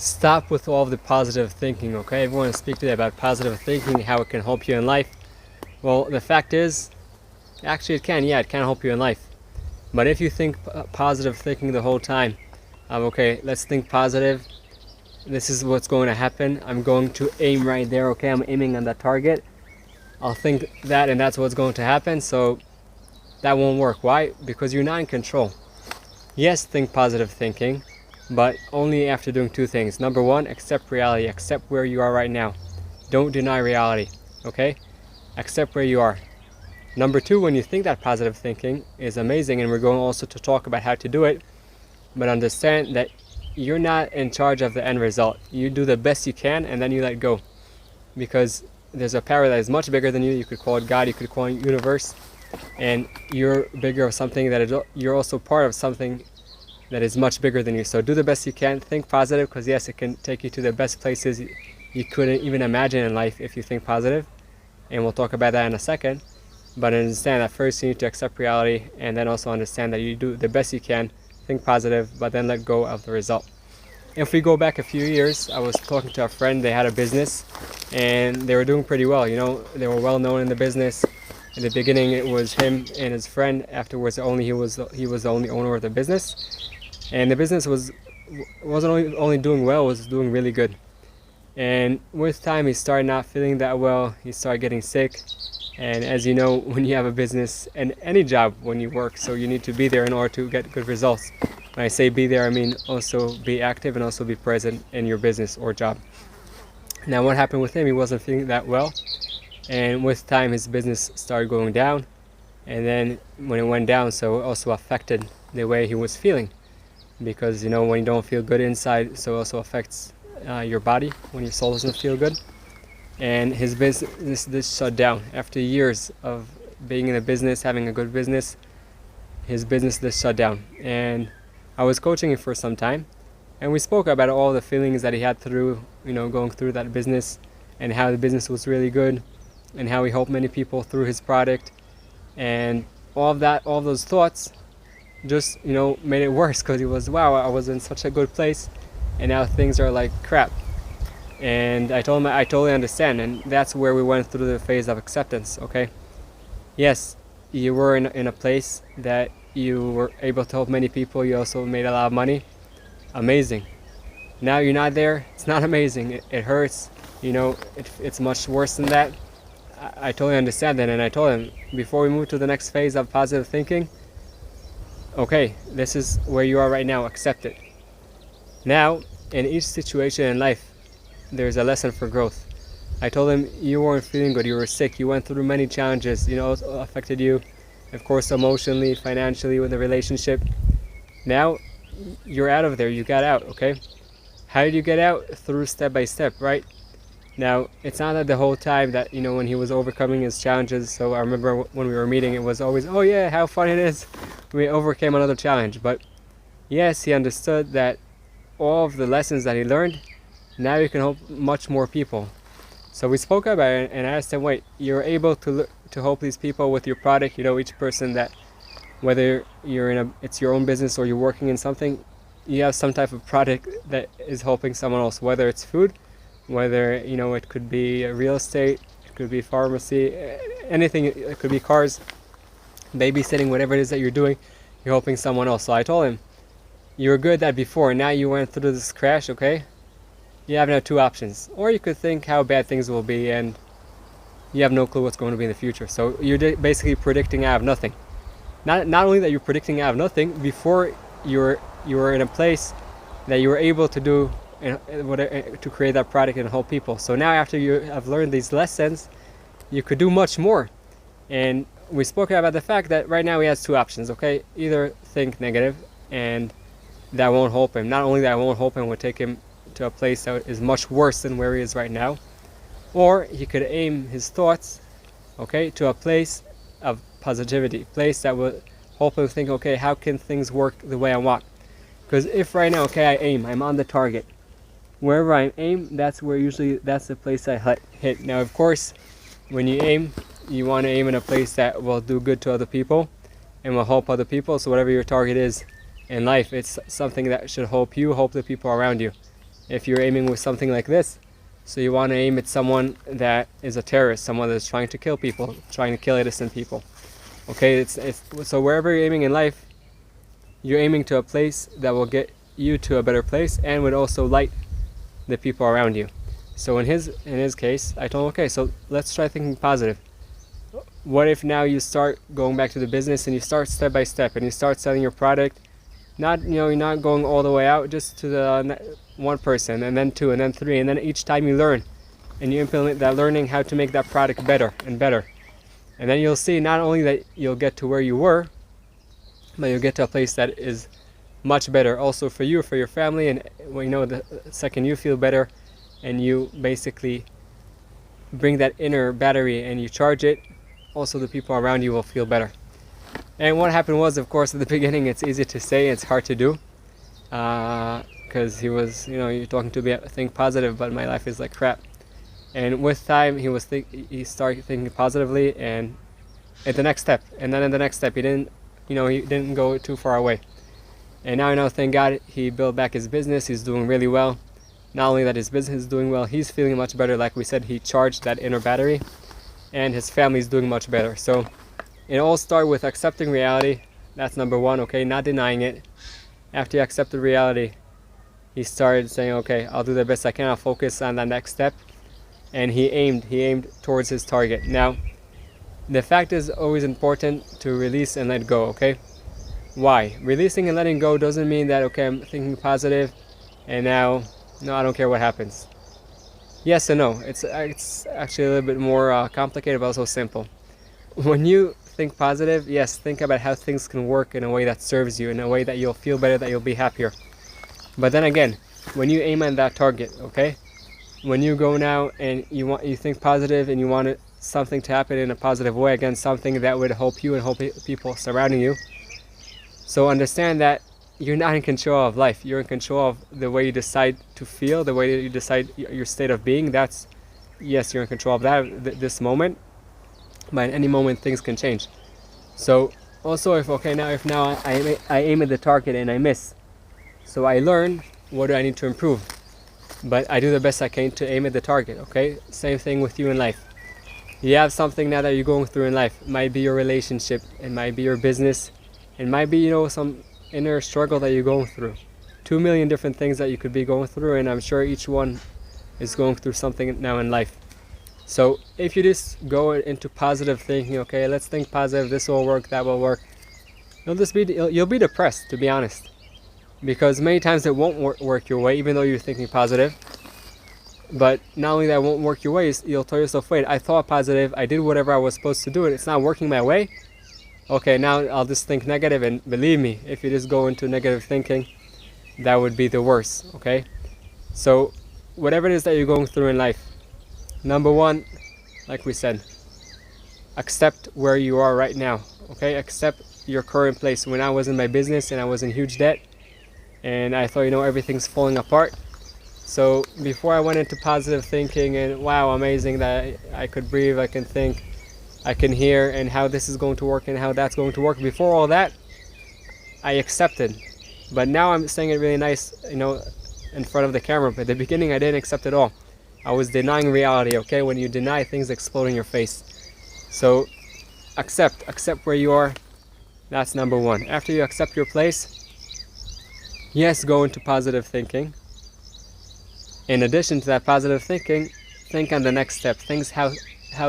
stop with all of the positive thinking, okay? Everyone to speak today about positive thinking, how it can help you in life. Well, the fact is, actually it can, it can help you in life. But if you think positive thinking the whole time, okay, let's think positive. This is what's going to happen. I'm going to aim right there, okay? I'm aiming on that target. I'll think that and that's what's going to happen. So that won't work. Why? Because you're not in control. Yes, think positive thinking, but only after doing two things. Number one, accept reality. Accept where you are right now. Don't deny reality, okay? Accept where you are. Number two, when you think that positive thinking is amazing, and we're going also to talk about how to do it, but understand that you're not in charge of the end result. You do the best you can and then you let go, because there's a power that is much bigger than you. You could call it God, you could call it universe, and you're bigger of something that is, you're also part of something that is much bigger than you. So do the best you can, think positive, because yes, it can take you to the best places you couldn't even imagine in life if you think positive, and we'll talk about that in a second. But understand that first you need to accept reality, and then also understand that you do the best you can, think positive, but then let go of the result. If we go back a few years, I was talking to a friend. They had a business and they were doing pretty well. You know, they were well known in the business. In the beginning it was him and his friend. Afterwards only he was the only owner of the business, and the business wasn't only doing well, it was doing really good. And with time he started not feeling that well. He started getting sick. And as you know, when you have a business and any job, when you work, so you need to be there in order to get good results. When I say be there, I mean also be active and also be present in your business or job. Now what happened with him, he wasn't feeling that well, and with time his business started going down, and then when it went down, so it also affected the way he was feeling, because you know, when you don't feel good inside, so it also affects your body when your soul doesn't feel good. And his business this shut down. After years of being in a business, having a good business, his business just shut down. And I was coaching him for some time, and we spoke about all the feelings that he had through, you know, going through that business, and how the business was really good, and how he helped many people through his product, and all of that, all of those thoughts just, you know, made it worse, because he was, wow, I was in such a good place and now things are like crap. And I told him I totally understand, and that's where we went through the phase of acceptance, okay? Yes, you were in a place that you were able to help many people, you also made a lot of money. Amazing. Now you're not there, it's not amazing, it hurts, you know, it's much worse than that. I totally understand that, and I told him, before we move to the next phase of positive thinking, okay, this is where you are right now, accept it. Now, in each situation in life, there's a lesson for growth. I told him, you weren't feeling good, you were sick, you went through many challenges, you know, it affected you, of course, emotionally, financially, with the relationship. Now you're out of there, you got out, okay? How did you get out? Through step by step, right? Now it's not that the whole time that, you know, when he was overcoming his challenges, so I remember when we were meeting, it was always, oh yeah, how fun it is, we overcame another challenge. But yes, he understood that all of the lessons that he learned, now you can help much more people. So we spoke about it, and I asked him, wait, you're able to help these people with your product, you know, each person that, whether you're it's your own business or you're working in something, you have some type of product that is helping someone else, whether it's food, whether, you know, it could be real estate, it could be pharmacy, anything, it could be cars, babysitting, whatever it is that you're doing, you're helping someone else. So I told him, you were good at that before, now you went through this crash, okay? You have now two options. Or you could think how bad things will be, and you have no clue what's going to be in the future. So you're basically predicting out of nothing. Not only that you're predicting out of nothing, before you were in a place that you were able to do, to create that product and help people. So now after you have learned these lessons, you could do much more. And we spoke about the fact that right now he has two options, okay? Either think negative, and that won't help him. Not only that won't help him, it will take him to a place that is much worse than where he is right now. Or he could aim his thoughts, okay, to a place of positivity, place that will help him think, okay, how can things work the way I want? Because if right now, okay, I'm on the target, wherever I aim, that's the place I hit. Now, of course, when you aim, you want to aim in a place that will do good to other people and will help other people. So whatever your target is in life, it's something that should help you, help the people around you. if you're aiming with something like this, so you want to aim at someone that is a terrorist, someone that's trying to kill people, trying to kill innocent people. Okay, it's so wherever you're aiming in life, you're aiming to a place that will get you to a better place and would also light the people around you. So in his case, I told him, okay, so let's try thinking positive. What if now you start going back to the business and you start step by step and you start selling your product, not, you're not going all the way out, just to the one person and then two and then three, and then each time you learn and you implement that learning how to make that product better and better. And then you'll see not only that you'll get to where you were, but you'll get to a place that is much better also for you, for your family, and the second you feel better and you basically bring that inner battery and you charge it, also the people around you will feel better. And what happened was, of course, at the beginning it's easy to say, it's hard to do, because he was, you're talking to me, think positive, but my life is like crap. And with time he started thinking positively, and at the next step, and then in the next step he didn't go too far away. And now, thank God, he built back his business. He's doing really well. Not only that his business is doing well, he's feeling much better. Like we said, he charged that inner battery, and his family is doing much better. So it all starts with accepting reality. That's number one, okay, not denying it. After he accepted reality, he started saying, okay, I'll do the best I can, I'll focus on that next step. And he aimed towards his target. Now, the fact is always important to release and let go, okay? Why? Releasing and letting go doesn't mean that, okay, I'm thinking positive and now, no, I don't care what happens. Yes and no. It's actually a little bit more complicated, but also simple. When you think positive, yes, think about how things can work in a way that serves you, in a way that you'll feel better, that you'll be happier. But then again, when you aim at that target, okay, when you go now and you think positive and you want something to happen in a positive way, again, something that would help you and help people surrounding you. So understand that you're not in control of life. You're in control of the way you decide to feel, the way that you decide your state of being. That's, yes, you're in control of that this moment, but at any moment things can change. So also, if now I aim at the target and I miss, so I learn what do I need to improve, but I do the best I can to aim at the target. Okay, same thing with you in life. You have something now that you're going through in life. It might be your relationship, it might be your business, it might be some inner struggle that you're going through. 2 million different things that you could be going through, and I'm sure each one is going through something now in life. So if you just go into positive thinking, okay, let's think positive, this will work, that will work, you'll be depressed, to be honest, because many times it won't work your way, even though you're thinking positive. But not only that it won't work your way, you'll tell yourself, wait, I thought positive, I did whatever I was supposed to do, and it's not working my way. Okay, now I'll just think negative, and believe me, if you just go into negative thinking, that would be the worst, okay? So whatever it is that you're going through in life, number one, like we said, accept where you are right now, okay? Accept your current place. When I was in my business and I was in huge debt and I thought, everything's falling apart. So before I went into positive thinking and wow, amazing that I could breathe, I can think, I can hear, and how this is going to work and how that's going to work, before all that, I accepted. But now I'm saying it really nice, in front of the camera. But at the beginning I didn't accept at all. I was denying reality, okay? When you deny, things explode in your face. So accept where you are. That's number one. After you accept your place, yes, go into positive thinking. In addition to that positive thinking, think on the next step. Things how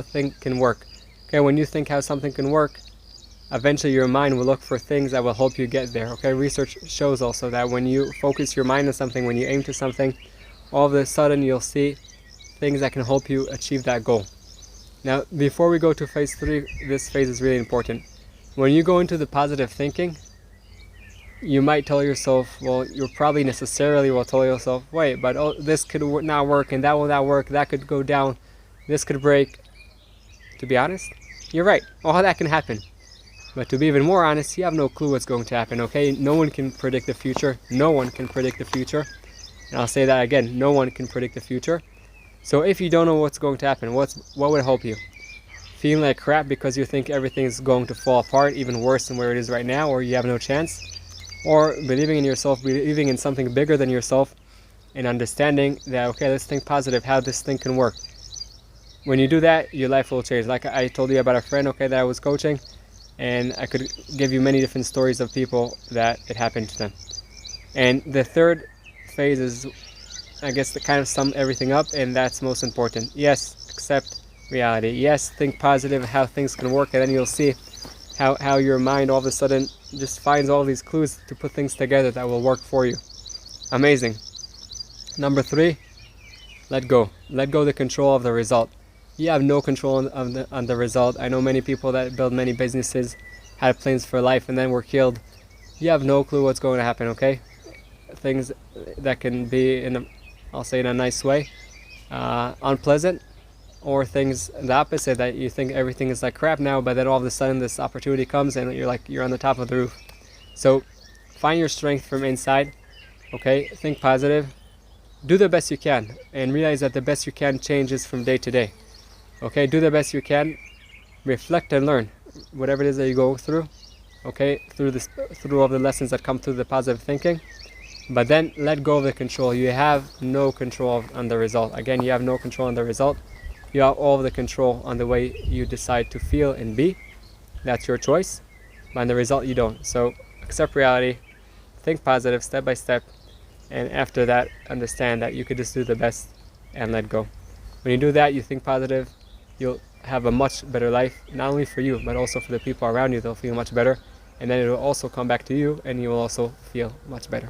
things can work. Okay, when you think how something can work, eventually your mind will look for things that will help you get there. Okay, research shows also that when you focus your mind on something, when you aim to something, all of a sudden you'll see things that can help you achieve that goal. Now, before we go to phase 3, this phase is really important. When you go into the positive thinking, you might tell yourself, well, you probably necessarily will tell yourself, wait, but this could not work, and that will not work, that could go down, this could break. To be honest, you're right, all that can happen. But to be even more honest, you have no clue what's going to happen, okay? No one can predict the future. No one can predict the future. And I'll say that again, no one can predict the future. So if you don't know what's going to happen, what would help you? Feeling like crap because you think everything is going to fall apart, even worse than where it is right now, or you have no chance? Or believing in yourself, believing in something bigger than yourself, and understanding that, okay, let's think positive, how this thing can work. When you do that, your life will change. Like I told you about a friend, okay, that I was coaching, and I could give you many different stories of people that it happened to them. And the third phase is, I guess, to kind of sum everything up, and that's most important. Yes, accept reality. Yes, think positive, how things can work, and then you'll see how your mind all of a sudden just finds all these clues to put things together that will work for you. Amazing. Number 3, let go. Let go the control of the result. You have no control on the result. I know many people that build many businesses, had plans for life, and then were killed. You have no clue what's going to happen, okay? Things that can be I'll say in a nice way, unpleasant, or things the opposite, that you think everything is like crap now, but then all of a sudden this opportunity comes and you're on the top of the roof. So find your strength from inside, okay? Think positive, do the best you can, and realize that the best you can changes from day to day. Okay, do the best you can, reflect and learn whatever it is that you go through, okay, through all the lessons that come through the positive thinking. But then let go of the control. You have no control on the result. Again, you have no control on the result. You have all of the control on the way you decide to feel and be. That's your choice. But on the result, you don't. So accept reality, think positive step by step, and after that, understand that you could just do the best and let go. When you do that, you think positive, you'll have a much better life, not only for you, but also for the people around you. They'll feel much better. And then it will also come back to you, and you will also feel much better.